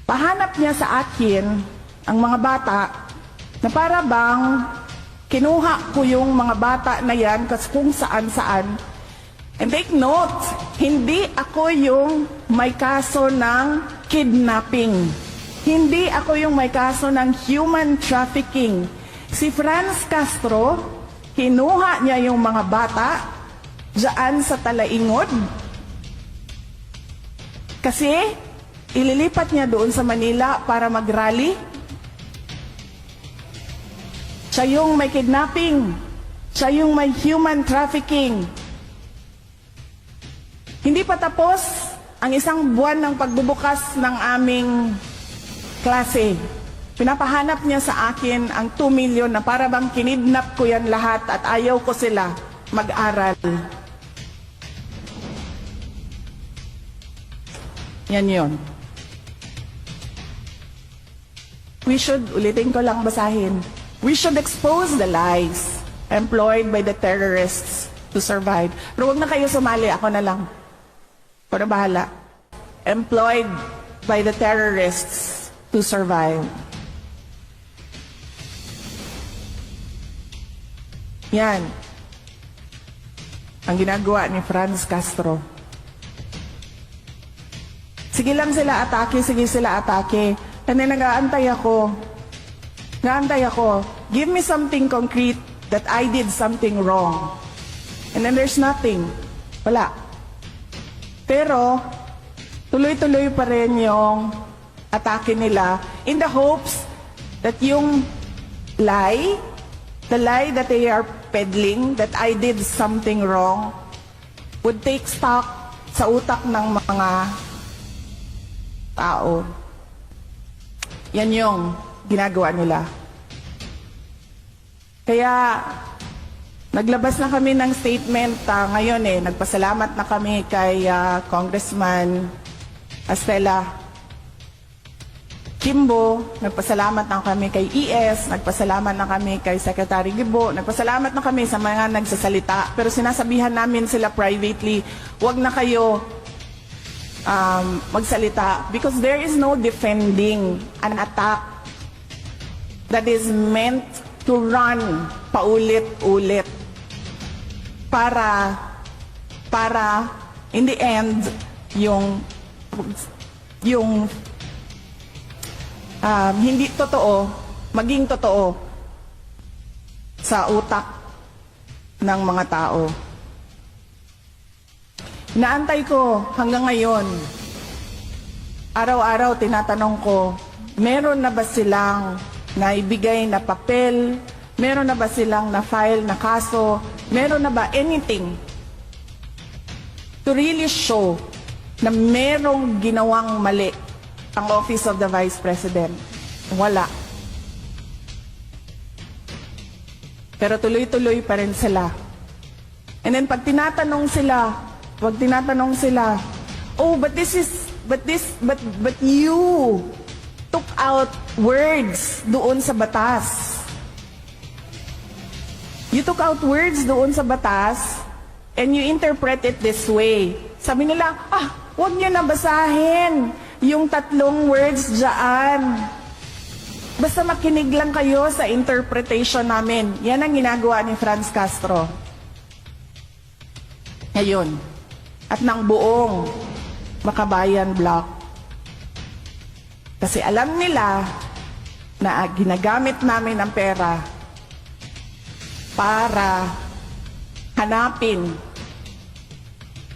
Pahanap niya sa akin ang mga bata na para bang kinuha ko yung mga bata na yan kung saan-saan. And take note, hindi ako yung may kaso ng kidnapping. Hindi ako yung may kaso ng human trafficking. Si Franz Castro, kinuha niya yung mga bata diyan sa Talaingod kasi ililipat niya doon sa Manila para mag-rally. Siya yung may kidnapping. Siya yung may human trafficking. Hindi pa tapos ang isang buwan ng pagbubukas ng aming klase. Pinapahanap niya sa akin ang 2 million na para bang kinidnap ko yan lahat at ayaw ko sila mag-aral. Yan yun. We should, ulitin ko lang basahin, we should expose the lies employed by the terrorists to survive. Pero huwag na kayo sumali, ako na lang. Ako na bahala. Employed by the terrorists to survive. Yan ang ginagawa ni Franz Castro. Sige lang sila atake, sige sila atake. And then nag-aantay ako. Give me something concrete that I did something wrong. And then there's nothing. Wala. Pero, tuloy-tuloy pa rin yung atake nila in the hopes that yung lie, the lie that they are peddling, that I did something wrong, would take stock sa utak ng mga tao. Yan yung ginagawa nila. Kaya, naglabas na kami ng statement ngayon Nagpasalamat na kami kay Congressman Estela Kimbo, nagpasalamat na kami kay ES, nagpasalamat na kami kay Secretary Gibo, nagpasalamat na kami sa mga nagsasalita. Pero sinasabihan namin sila privately, wag na kayo magsalita because there is no defending an attack that is meant to run paulit-ulit para in the end yung hindi totoo, maging totoo sa utak ng mga tao. Inaantay ko hanggang ngayon. Araw-araw tinatanong ko, meron na ba silang naibigay na papel? Meron na ba silang na-file na kaso? Meron na ba anything to really show na merong ginawang mali ang Office of the Vice President? Wala. Pero tuloy-tuloy pa rin sila. And then pag tinatanong sila, oh, but you took out words doon sa batas. You took out words doon sa batas and you interpret it this way. Sabi nila, huwag niyo na basahin yung 3 words dyan. Basta makinig lang kayo sa interpretation namin. Yan ang ginagawa ni Franz Castro ngayon at ng buong Makabayan Bloc. Kasi alam nila na ginagamit namin ang pera para hanapin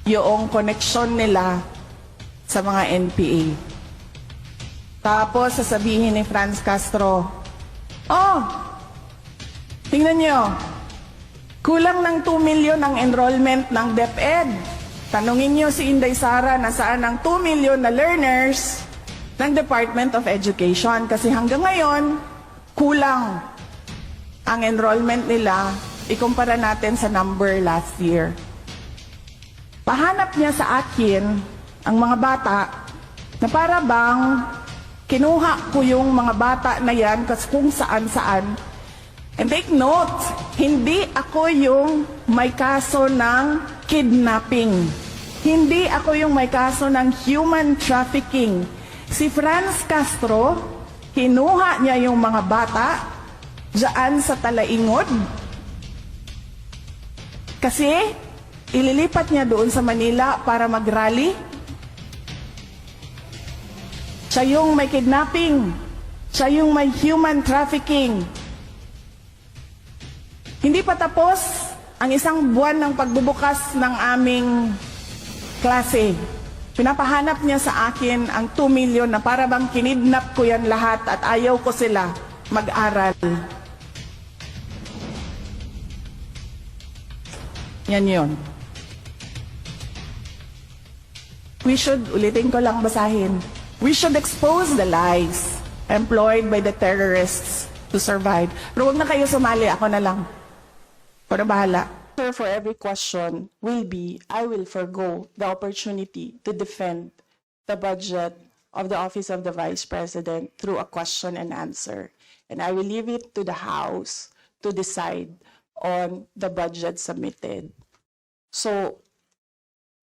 yung koneksyon nila sa mga NPA. Tapos sasabihin ni Franz Castro, tingnan nyo, kulang ng 2 million ang enrollment ng DepEd. Tanungin nyo si Inday Sara nasaan ang 2 million na learners ng Department of Education. Kasi hanggang ngayon, kulang ang enrollment nila ikumpara natin sa number last year. Pahanap niya sa akin ang mga bata na para bang kinuha ko yung mga bata na yan kung saan-saan. And take note, hindi ako yung may kaso ng kidnapping. Hindi ako yung may kaso ng human trafficking. Si Franz Castro, kinuha niya yung mga bata diyan sa Talaingod kasi ililipat niya doon sa Manila para mag-rally. Siya yung may kidnapping. Siya yung may human trafficking. Hindi pa tapos ang isang buwan ng pagbubukas ng aming klase. Pinapahanap niya sa akin ang 2 million na para bang kinidnap ko yan lahat at ayaw ko sila mag-aral. Yan yun. We should, ulitin ko lang basahin, we should expose the lies employed by the terrorists to survive. Pero huwag na kayo sumali, ako na lang. Ako na bahala. For every question will be, I will forgo the opportunity to defend the budget of the Office of the Vice President through a question and answer. And I will leave it to the House to decide on the budget submitted. So,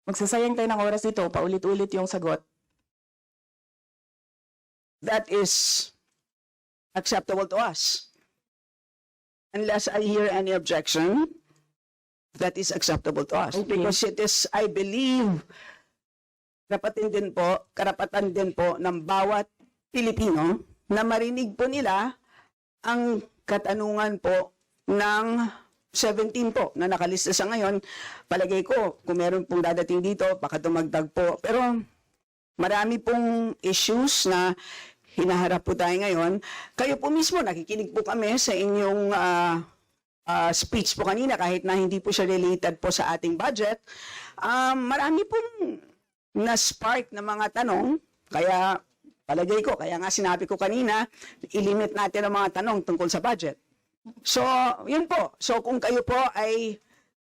magsasayang tayo ng oras dito, paulit-ulit yung sagot. That is acceptable to us. Unless I hear any objection, that is acceptable to us. Okay. Because it is, I believe, karapatan din po ng bawat Pilipino na marinig po nila ang katanungan po ng 17 po na nakalista sa ngayon. Palagay ko, kung meron pong dadating dito, baka dumagdag po. Pero marami pong issues na hinaharap po tayo ngayon. Kayo po mismo, nakikinig po kami sa inyong speech po kanina, kahit na hindi po siya related po sa ating budget. Marami pong na-spark na mga tanong, kaya palagay ko, kaya nga sinabi ko kanina, ilimit natin ang mga tanong tungkol sa budget. So, yun po. So, kung kayo po ay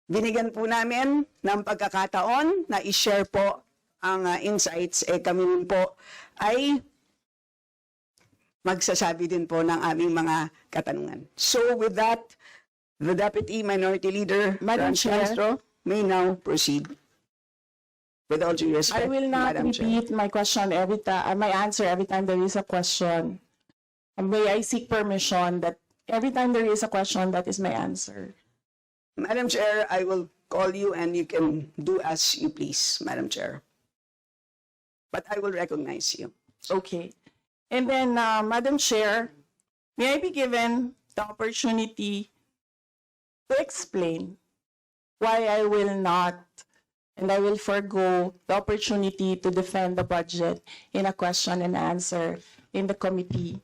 binigyan po namin ng pagkakataon na i-share po ang insights, kami rin po ay magsasabi din po ng aming mga katanungan. So, with that, the Deputy Minority Leader, Madam Franz Chair. Castro, may now proceed. With all due respect, I will not Madam Chair. repeat my question every time, my answer every time there is a question. And may I seek permission that every time there is a question, that is my answer. Madam Chair, I will call you and you can do as you please, Madam Chair. But I will recognize you. Okay. And then, Madam Chair, may I be given the opportunity to explain why I will not and I will forgo the opportunity to defend the budget in a question and answer in the committee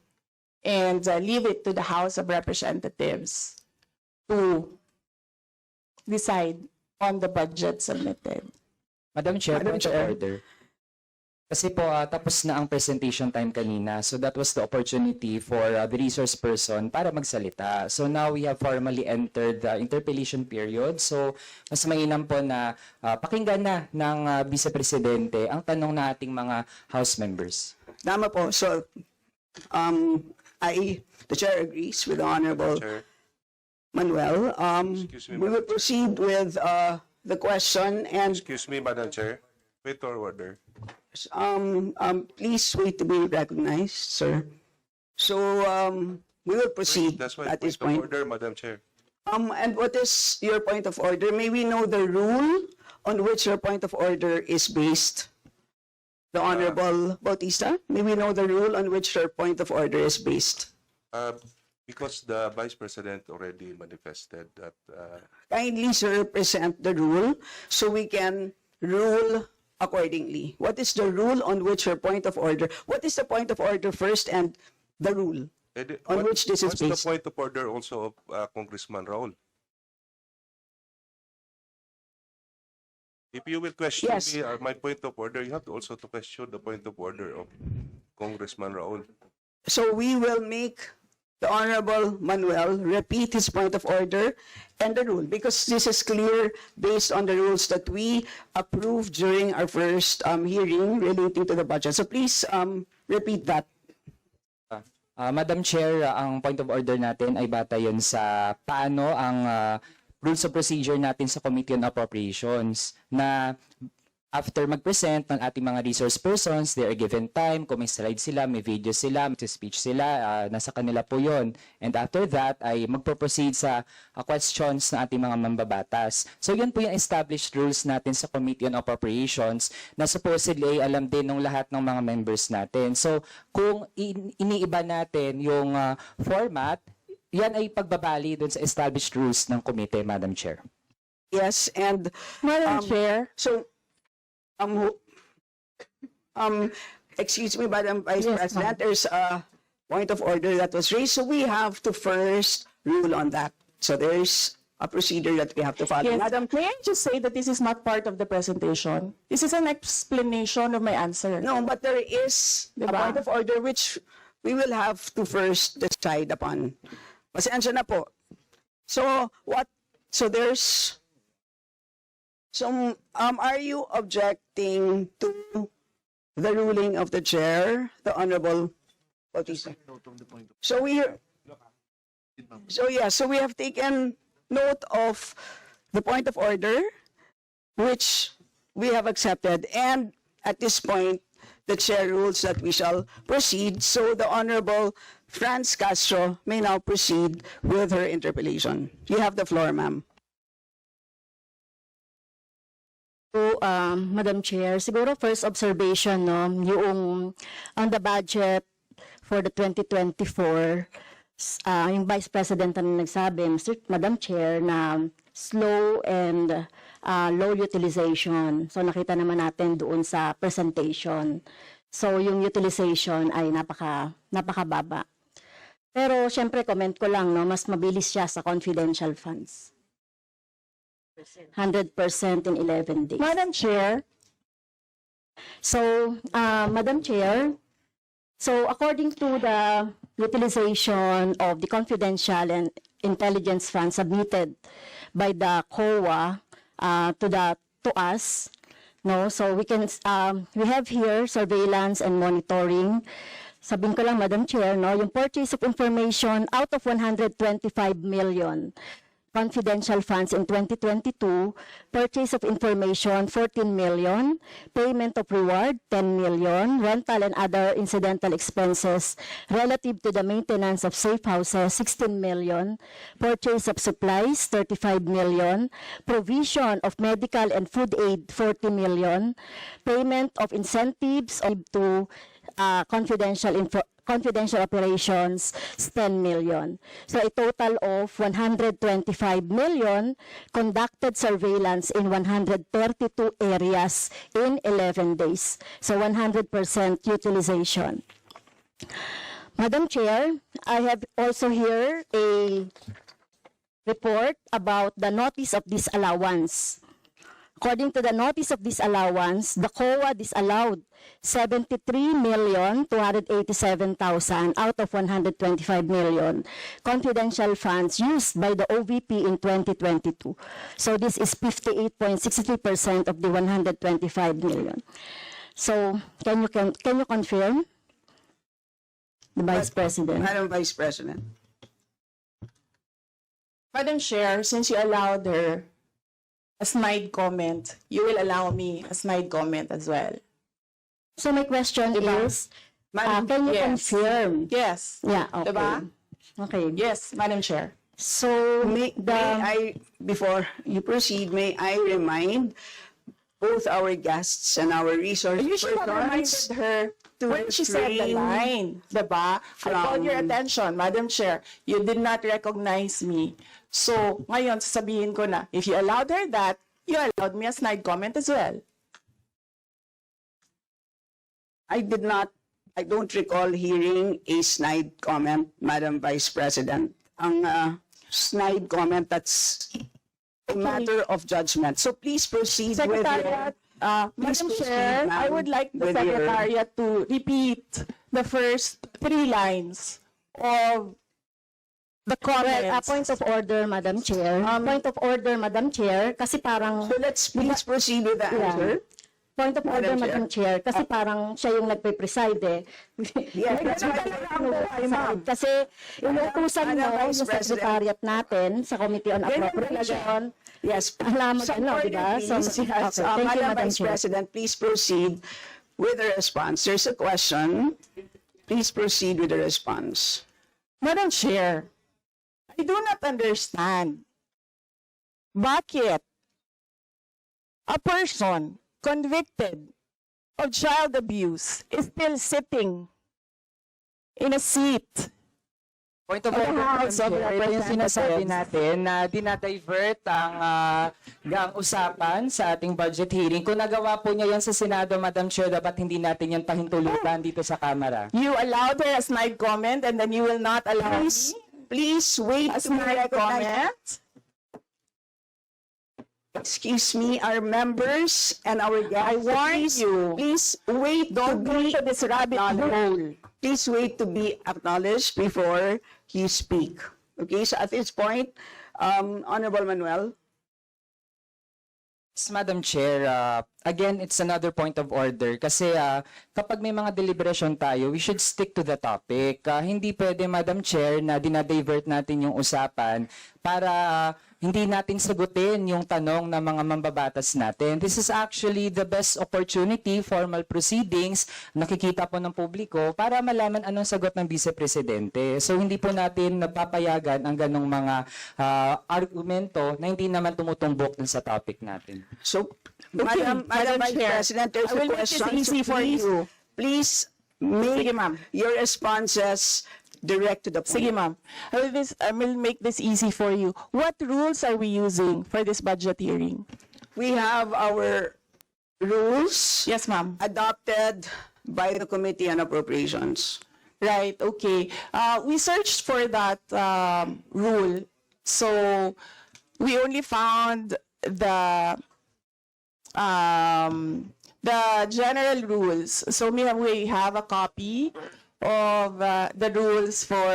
and leave it to the House of Representatives to decide on the budget submitted. Madam Chair, Madam point of Chair. order. Kasi po, tapos na ang presentation time kanina. So that was the opportunity for the resource person para magsalita. So now we have formally entered the interpellation period. So mas mainam po na pakinggan na ng Vice Presidente ang tanong na ating mga House members. Tama po. So, the Chair agrees with the Honorable Chair, Manuel. Excuse me, We will Madam proceed with the question and excuse me, Madam Chair. Wait for order. please wait to be recognized, sir. So we will proceed That's my at this point point. of order, Madam Chair. And what is your point of order? May we know the rule on which your point of order is based? The Honorable Bautista, may we know the rule on which your point of order is based? Because the Vice President already manifested that Kindly, sir, present the rule so we can rule accordingly. What is the rule on which your point of order? What is the point of order first and the rule on which this is what's the based? point of order also of Congressman Raul? If you will question Yes. me, my point of order, you have to also to question the point of order of Congressman Raul. So we will make the Honorable Manuel repeat his point of order and the rule, because this is clear based on the rules that we approved during our first hearing relating to the budget. So please repeat that. Madam Chair, ang point of order natin ay batay yun sa paano ang rules of procedure natin sa Committee on Appropriations na After mag-present ng ating mga resource persons, they are given time, kung may slide sila, may video sila, may speech sila, nasa kanila po yon. And after that, ay magpo-proceed sa questions ng ating mga mambabatas. So yun po yung established rules natin sa Committee on Appropriations na supposedly ay alam din ng lahat ng mga members natin. So kung iniiba natin yung format, yan ay pagbabali dun sa established rules ng committee, Madam Chair. Yes, and Madam Chair. so, excuse me, Madam Vice Yes, President, there's a point of order that was raised, so we have to first rule on that. So there's a procedure that we have to follow. Yes. Madam, May I just say that this is not part of the presentation? This is an explanation of my answer. no, but there is a Diba? point of order which we will have to first decide upon. Pasensya na po. So, are you objecting to the ruling of the chair, the Honorable Bautista? So we have taken note of the point of order, which we have accepted, and at this point, the chair rules that we shall proceed. So the Honorable Franz Castro may now proceed with her interpellation. You have the floor, ma'am. So, Madam Chair, siguro first observation, no, yung on the budget for the 2024, yung Vice President na nagsabi, Madam Chair, na slow and low utilization. So, nakita naman natin doon sa presentation. So, yung utilization ay napakababa. Pero, syempre, comment ko lang, no, mas mabilis siya sa confidential funds. 100% in 11 days. Madam Chair. So, Madam Chair, so according to the utilization of the confidential and intelligence funds submitted by the COA to us, no, so we have here surveillance and monitoring. Sabihin ko lang, Madam Chair, no, yung purchase of information out of 125 million confidential funds in 2022, purchase of information 14 million, payment of reward 10 million, rental and other incidental expenses relative to the maintenance of safe houses 16 million, purchase of supplies 35 million, provision of medical and food aid 40 million, payment of incentives to confidential operations, 10 million. So a total of 125 million conducted surveillance in 132 areas in 11 days. So 100% utilization. Madam Chair, I have also here a report about the notice of disallowance. According to the notice of disallowance, the COA disallowed 73,287,000 out of 125 million confidential funds used by the OVP in 2022. So this is 58.63% of the 125 million. So can you confirm, the Vice President? Madam Vice President. Madam Chair, since you allowed her a snide comment, you will allow me a snide comment as well. So my question is, Madam, can you yes. confirm? Yes. Yeah, okay. Diba? Okay. Yes, Madam Chair. So Before you proceed, may I remind both our guests and our resource You should have reminded persons her when she said the refrain line, diba? I called your attention, Madam Chair. You did not recognize me. So, ngayon, sasabihin ko na, if you allowed her that, you allowed me a snide comment as well. I don't recall hearing a snide comment, Madam Vice President. Ang snide comment, that's a matter of judgment. So please proceed with Secretariat, Please Madam proceed, Chair, I ma'am, would like the with your- Secretariat to repeat the first 3 lines of the Well, a comments. point of order, Madam Chair. Point of order, Madam Chair, kasi parang... So let's please proceed with the answer. Point of order, Madam Madam Chair, kasi parang siya yung nagpe-preside eh. Yes, that's right. Kasi inuutusan Madam mo Vice yung President. secretariat natin sa Committee on Appropriation Yes. Alam mo, Some ano, order, diba? please. So, Yes, okay. Thank you, Madam Madam Vice Chair. President, please proceed with the response. There's a question. Please proceed with the response. Madam Chair, I do not understand bakit a person convicted of child abuse is still sitting in a seat. Point of Of the order, Madam House of Chair. Ito yung sinasabi Representatives. natin na dinadivert ang usapan sa ating budget hearing. Kung nagawa po niya yan sa Senado, Madam Chair, dapat hindi natin yan pahintulutan dito sa Kamara. You allowed her a snide comment and then you will not allow Please, me please wait a to be snide recognized. comment. Excuse me, our members and our guests. I warn please, you. Please wait Don't to go be to this rabbit hole. Please wait to be acknowledged before you speak. Okay, so at this point, Honorable Manuel. Yes, Madam Chair, again, it's another point of order kasi kapag may mga deliberation tayo, we should stick to the topic. Hindi pwede, Madam Chair, na dinadivert natin yung usapan para hindi natin sagutin yung tanong ng mga mambabatas natin. This is actually the best opportunity, formal proceedings, nakikita po ng publiko para malaman anong sagot ng Vice Presidente. So hindi po natin napapayagan ang ganong mga argumento na hindi naman tumutumbok dun sa topic natin. So, Madam Vice Chair, President, there's I a will make this question. easy for you. Please make Sige, ma'am. your responses direct to the point. Sige, ma'am. I will make this easy for you. What rules are we using for this budget hearing? We have our rules Yes, ma'am. adopted by the Committee on Appropriations. Right, okay. We searched for that rule. So we only found the general rules. So we have a copy of the rules for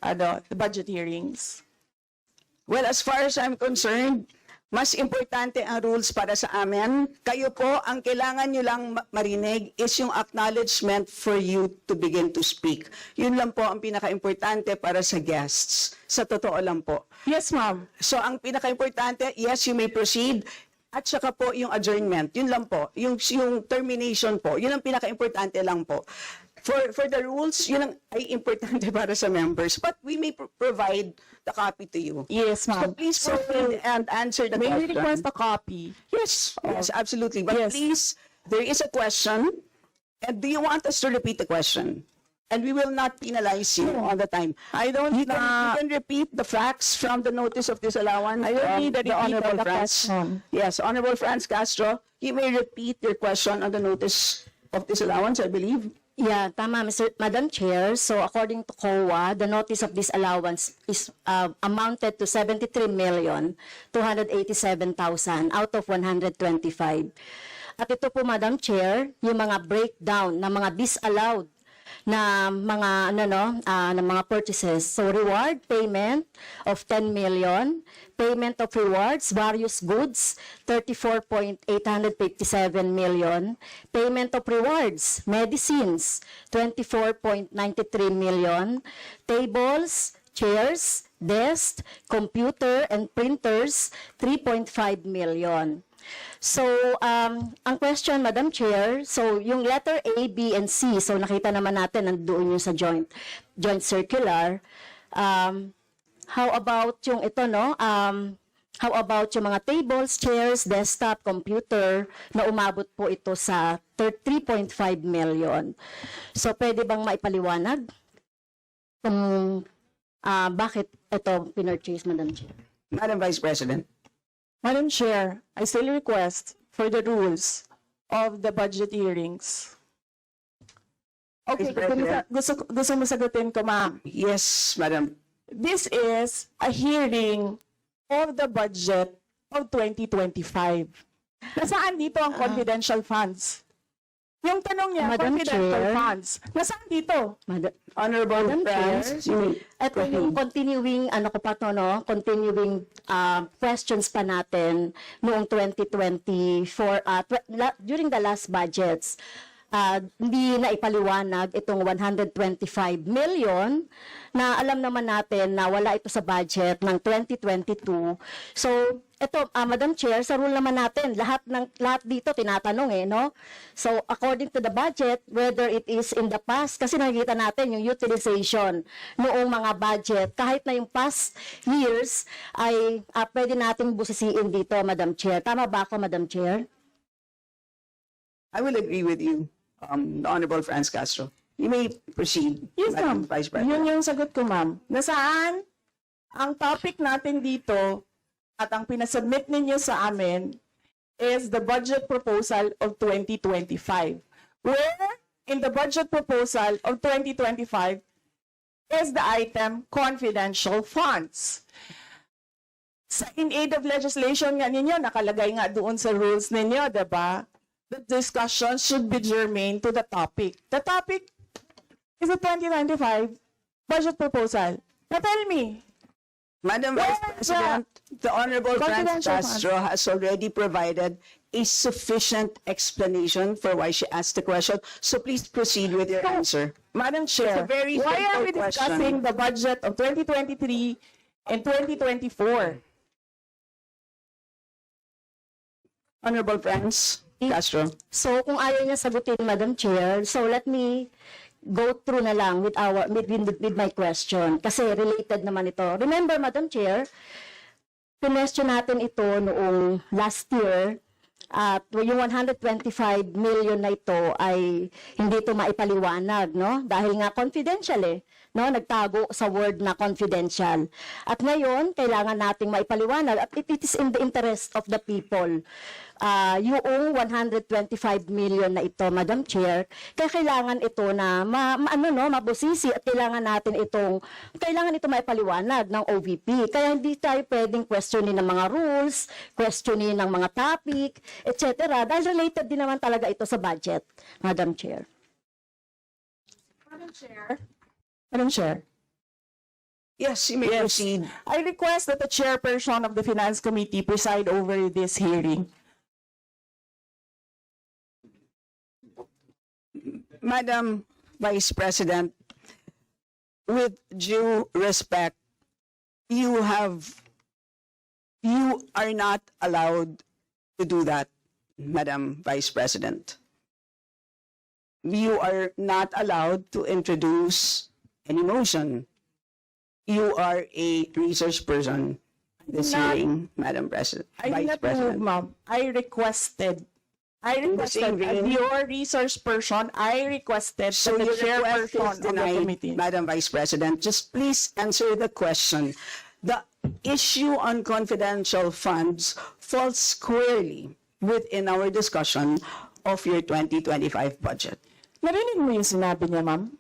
the budget hearings. Well, as far as I'm concerned, mas importante ang rules para sa amin. Kayo po, ang kailangan nyo lang marinig is yung acknowledgement for you to begin to speak. Yun lang po ang pinaka-importante para sa guests. Sa totoo lang po. Yes, ma'am. So, ang pinaka-importante, yes, you may proceed. At saka po yung adjournment. Yun lang po. Yung termination po. Yun ang pinaka-importante lang po. For the rules, yun ang ay importante para sa members. But we may provide the copy to you. Yes, So ma'am. please proceed and answer the May we question. request a copy? Yes, yes, absolutely. But Yes. please, there is a question. And do you want us to repeat the question? And we will not penalize you all the time. I don't You can repeat the facts from the notice of disallowance. I don't need the repeat of Honorable the Franz. question. Yes, Honorable Franz Castro, you may repeat your question on the notice of disallowance, I believe. Yeah, tama, Madam Chair. So according to COA, the notice of disallowance is amounted to 73,287,000 out of 125. At ito po, Madam Chair, yung mga breakdown ng mga disallowed na mga na mga purchases. So reward payment of 10 million, payment of rewards, various goods, 34.857 million, payment of rewards, medicines, 24.93 million, tables, chairs, desks, computer and printers, 3.5 million. So, ang question, Madam Chair, so yung letter A, B, and C, so nakita naman natin nandoon yung sa joint circular. How about yung ito, no? How about yung mga tables, chairs, desktop, computer, na umabot po ito sa 3.5 million. So, pwede bang maipaliwanag kung bakit ito pinurchase, Madam Chair? Madam Vice President. Madam Chair, I still request for the rules of the budget hearings. Okay, Vice President. gusto mo sagutin ko, ma'am. Yes, Madam. This is a hearing of the budget of 2025. Nasaan dito ang confidential funds? Yung tanong niya, Madam confidential Chair. funds. Nasaan dito? Honorable Madam Franz, Chair, you may ito yung continuing, continuing questions pa natin noong 2024, during the last budgets. hindi na ipaliwanag itong 125 million na alam naman natin na wala ito sa budget ng 2022. So, ito, Madam Chair, sa rule naman natin, lahat dito tinatanong no? So, according to the budget, whether it is in the past, kasi nakikita natin yung utilization noong mga budget, kahit na yung past years, ay pwede nating busisiin dito, Madam Chair. Tama ba ako, Madam Chair? I will agree with you, the Honorable Franz Castro. You may proceed, Yes, Madam ma'am. Vice President. Yun yung sagot ko, ma'am. Nasaan ang topic natin dito at ang pinasubmit ninyo sa amin is the budget proposal of 2025. Where in the budget proposal of 2025 is the item confidential funds. In aid of legislation nga ninyo, nakalagay nga doon sa rules ninyo, diba? The discussion should be germane to the topic. The topic is the 2025 budget proposal. Now tell me, Madam Where Vice the President, the Honorable Franz confidential Castro has already provided a sufficient explanation for why she asked the question. So please proceed with your answer. Madam Chair, It's a very why are we simple discussing the budget of 2023 and 2024? Honorable Franz Castro. So, kung ayaw niya sagutin, Madam Chair, so let me go through na lang with my question kasi related naman ito. Remember, Madam Chair, pinestyon natin ito noong last year at yung 125 million na ito ay hindi ito maipaliwanag, no? Dahil nga confidential no? Nagtago sa word na confidential. At ngayon, kailangan nating maipaliwanag at it is in the interest of the people. Yung 125 million na ito, Madam Chair, kaya kailangan ito na mabusisi at kailangan ito maipaliwanag ng OVP. Kaya hindi tayo pwedeng questionin ng mga rules, questionin ng mga topic, etc. Dahil related din naman talaga ito sa budget, Madam Chair. Madam Chair, Yes, you may proceed. I request that the chairperson of the Finance Committee preside over this hearing. Madam Vice President, with due respect, you are not allowed to do that, Madam Vice President. You are not allowed to introduce any motion. You are a research person in this Not- hearing, Madam President. I did Vice not move, President. ma'am. I requested the as same vein. your resource person, I requested So that the your request chairperson is of the denied, committee. Madam Vice President. Just please answer the question. The issue on confidential funds falls squarely within our discussion of your 2025 budget. Narinig mo yung sinabi niya, ma'am?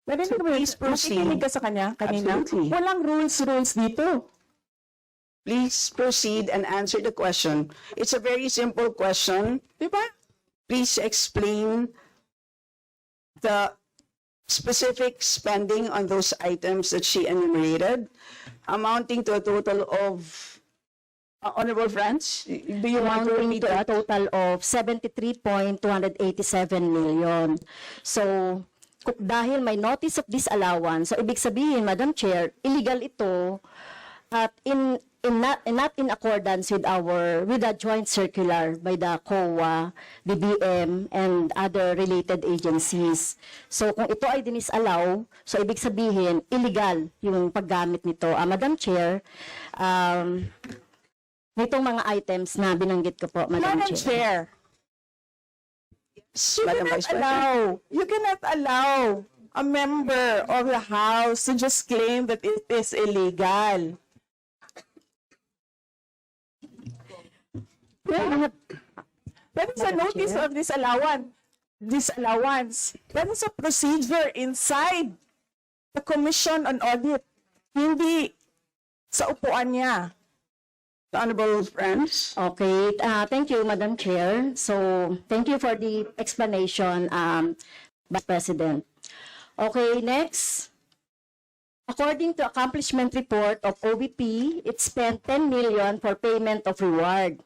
Narinig So mo yung please proceed. nakikinig ka sa kanya kanina? Absolutely. Walang rules dito. Please proceed and answer the question. It's a very simple question. Di ba? Please explain the specific spending on those items that she enumerated, amounting to a total of, Honorable Franz, do you want to Amounting repeat to a that? total of 73.287 million. So, dahil may notice of disallowance, so ibig sabihin, Madam Chair, illegal ito at not in accordance with the joint circular by the COA, BBM, and other related agencies. So, kung ito ay dinisallow, so ibig sabihin, illegal yung paggamit nito. Madam Chair, nitong mga items na binanggit ko po, Madam Madam Chair. Chair, you Madam cannot Vice President. you cannot allow a member of the House to just claim that it is illegal. That is a Madam notice Chair. of disallowance. That is a procedure inside the Commission on Audit. Hindi sa upuan niya. Honorable Franz. Okay, thank you, Madam Chair. So, thank you for the explanation, Vice President. Okay, next. According to accomplishment report of OVP, it spent 10 million for payment of reward.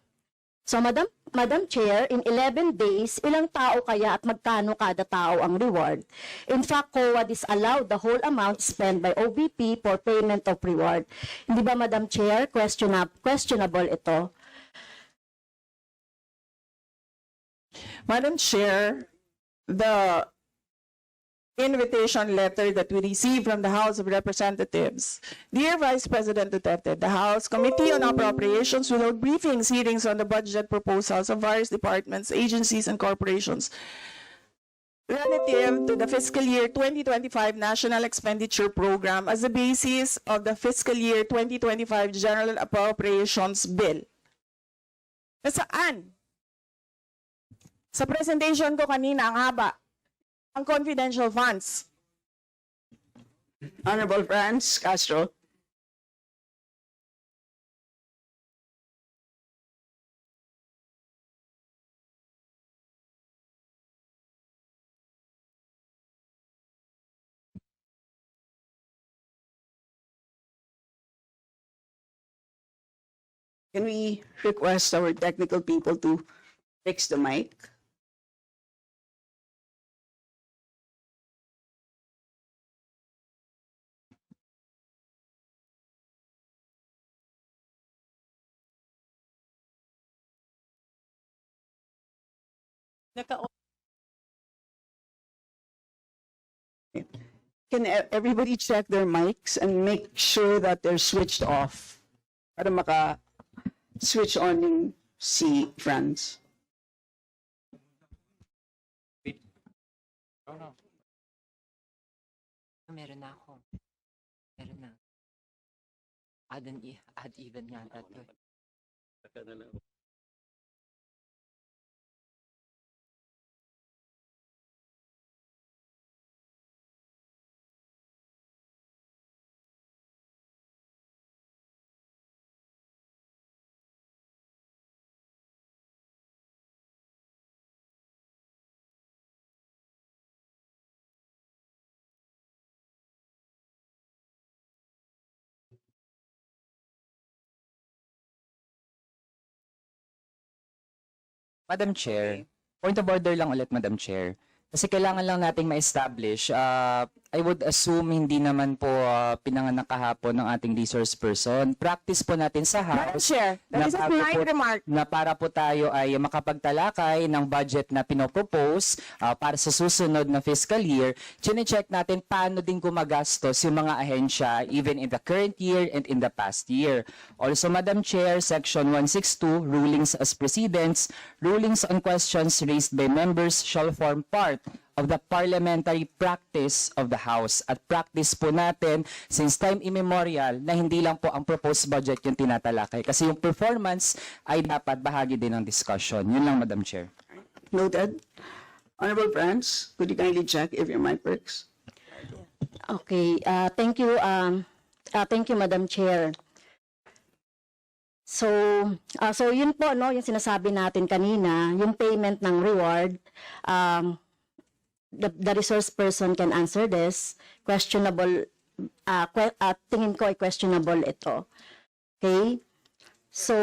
So, Madam Chair, in 11 days, ilang tao kaya at magkano kada tao ang reward? In fact, COA disallowed the whole amount spent by OVP for payment of reward. Hindi ba, Madam Chair, questionable ito? Madam Chair, the invitation letter that we received from the House of Representatives. Dear Vice President Duterte, the House Committee on Appropriations will hold briefings, hearings on the budget proposals of various departments, agencies, and corporations relative to the fiscal year 2025 National Expenditure Program as the basis of the fiscal year 2025 General Appropriations Bill. Nasaan? Sa presentation ko kanina, ang haba. Ang confidential funds. Honorable Franz Castro. Can we request our technical people to fix the mic? Can everybody check their mics and make sure that they're switched off para maka-switch on yung si Franz? Meron na ako. Meron na. Add even yata to. Madam Chair, point of order lang ulit, Madam Chair. Kasi kailangan lang nating ma-establish. I would assume hindi naman po pinanganak kahapon ng ating resource person. Practice po natin sa Madam House Chair, that is a bago polite po- remark. na para po tayo ay makapagtalakay ng budget na pinopropose para sa susunod na fiscal year, chine-check natin paano din gumagastos yung mga ahensya even in the current year and in the past year. Also, Madam Chair, Section 162, Rulings as Precedents, rulings on questions raised by members shall form part of the parliamentary practice of the House. At practice po natin since time immemorial na hindi lang po ang proposed budget yung tinatalakay. Kasi yung performance ay dapat bahagi din ng discussion. Yun lang, Madam Chair. Noted. Honorable Franz, could you kindly check if your mic works? Okay, thank you, Madam Chair. So yun po, no, yung sinasabi natin kanina, yung payment ng reward, the resource person can answer this. Questionable, tingin ko ay questionable ito. Okay? So,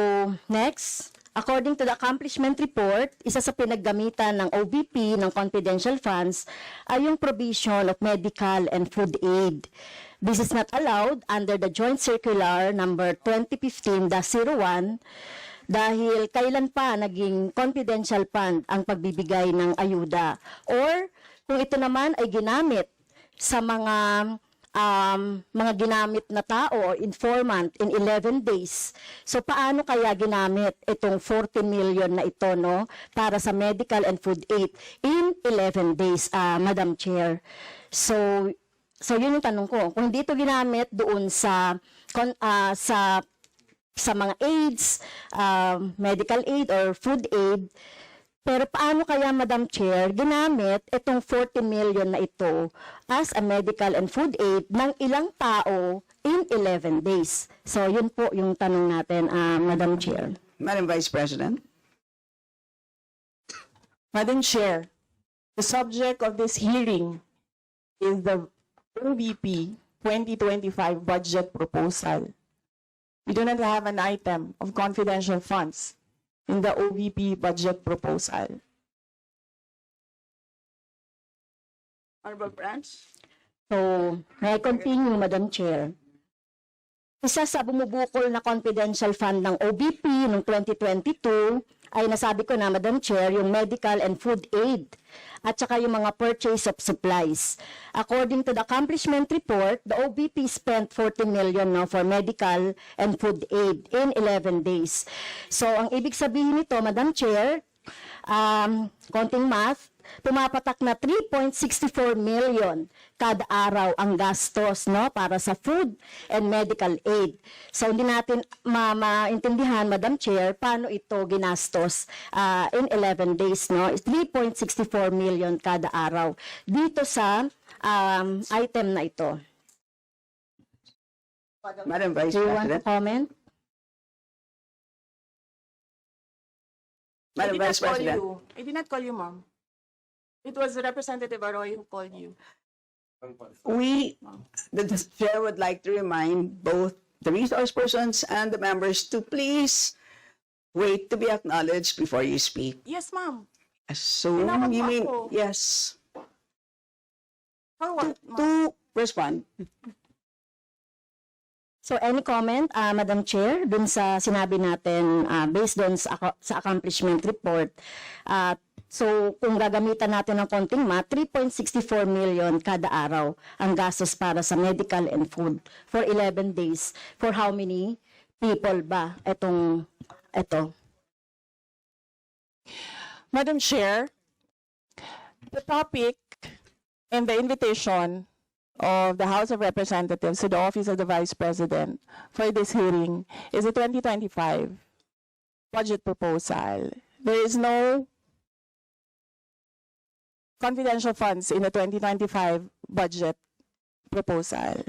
next, according to the accomplishment report, isa sa pinaggamitan ng OVP ng confidential funds ay yung provision of medical and food aid. This is not allowed under the Joint Circular number 2015-01 dahil kailan pa naging confidential fund ang pagbibigay ng ayuda, or kung ito naman ay ginamit sa mga ginamit na tao o informant in 11 days. So paano kaya ginamit itong 40 million na ito, no, para sa medical and food aid in 11 days, Madam Chair? So yun yung tanong ko. Kung dito ginamit doon sa mga aids, medical aid or food aid, pero paano kaya, Madam Chair, ginamit itong 40 million na ito as a medical and food aid ng ilang tao in 11 days? So yun po yung tanong natin, Madam Chair. Madam Vice President. Madam Chair, the subject of this hearing is the OVP 2025 budget proposal. We do not have an item of confidential funds. in the OVP budget proposal. Honorable Branch? So, may I continue, Madam Chair? Isa sa bumubukol na confidential fund ng OBP noong 2022 ay nasabi ko na, Madam Chair, yung medical and food aid at saka yung mga purchase of supplies. According to the accomplishment report, the OBP spent 14 million now for medical and food aid in 11 days. So, ang ibig sabihin nito, Madam Chair, konting math, pumapatak na 3.64 million kada araw ang gastos, no, para sa food and medical aid. So hindi natin maintindihan, Madam Chair, paano ito ginastos in 11 days, no? 3.64 million kada araw dito sa item na ito. Madam Vice Do you want to President? comment? Madam Vice President? I did not call you, ma'am. It was Representative Arroyo who called you. The chair would like to remind both the resource persons and the members to please wait to be acknowledged before you speak. Yes, ma'am. So, Tinawag you mo mean, ako. yes, For what, ma'am? to respond. So any comment, Madam Chair, dun sa sinabi natin based dun sa accomplishment report? So kung gagamitan natin ng konting math, 3.64 million kada araw ang gastos para sa medical and food for 11 days. For how many people ba ito? Madam Chair, the topic and the invitation of the House of Representatives to the Office of the Vice President for this hearing is the 2025 budget proposal. There is no confidential funds in the 2025 budget proposal.